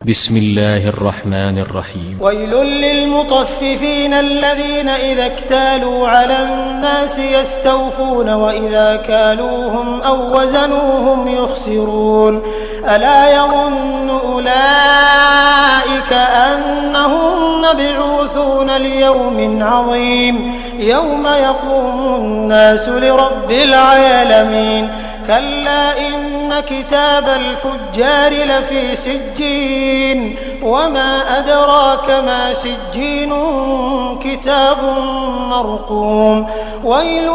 بسم الله الرحمن الرحيم. ويل للمطففين الذين إذا اكتالوا على الناس يستوفون وإذا كالوهم أو وزنوهم يخسرون ألا يظن أولئك أنهم مبعوثون ليوم عظيم يوم يقوم الناس لرب العالمين كلا إن كتاب الفجار لفي سجين وما أدراك ما سجين كتاب مرقوم ويل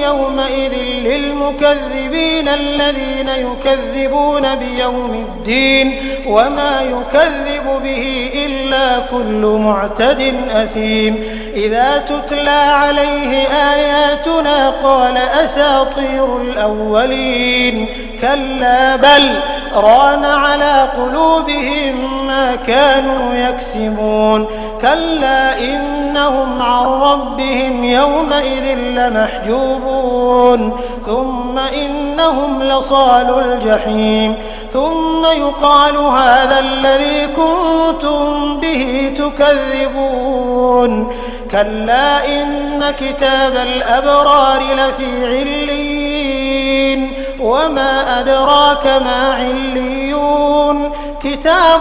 يومئذ للمكذبين الذين يكذبون بيوم الدين وما يكذب به إلا كل معتد أثيم إذا تتلى عليه آياتنا قال أساطير الأولين كلا بل ران على قلوبهم ما كانوا يكسبون كلا إنهم عن ربهم يومئذ لمحجوبون ثم إنهم لصالو الجحيم ثم يقال هذا الذي كنتم به تكذبون كلا إن كتاب الأبرار لفي عليين وما أدراك ما عليون كتاب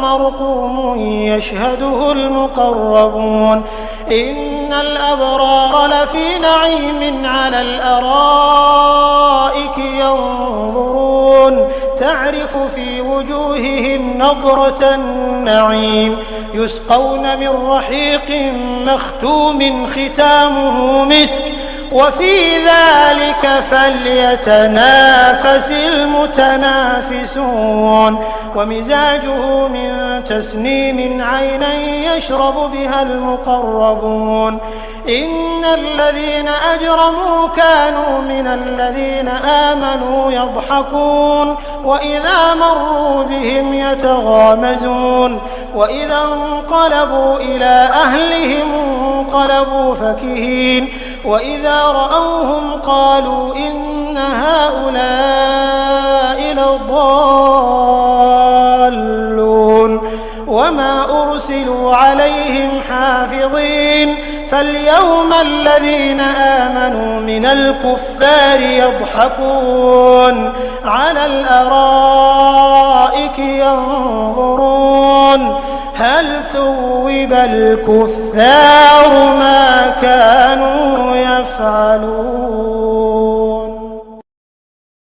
مرقوم يشهده المقربون إن الأبرار لفي نعيم على الأرائك ينظرون تعرف في وجوههم نضرة النعيم يسقون من رحيق مختوم ختامه مسك وفي ذلك فليتنافس المتنافسون ومزاجه من تسنيم عينا يشرب بها المقربون إن الذين أجرموا كانوا من الذين آمنوا يضحكون وإذا مروا بهم يتغامزون وإذا انقلبوا إلى أهلهم انقلبوا فكهين وإذا رأوهم قالوا إن هؤلاء لضالون وما أرسلوا عليهم حافظين فاليوم الذين آمنوا من الكفار يضحكون على الأرائك ينظرون هل ثوب الكفار ما كانوا يفعلون.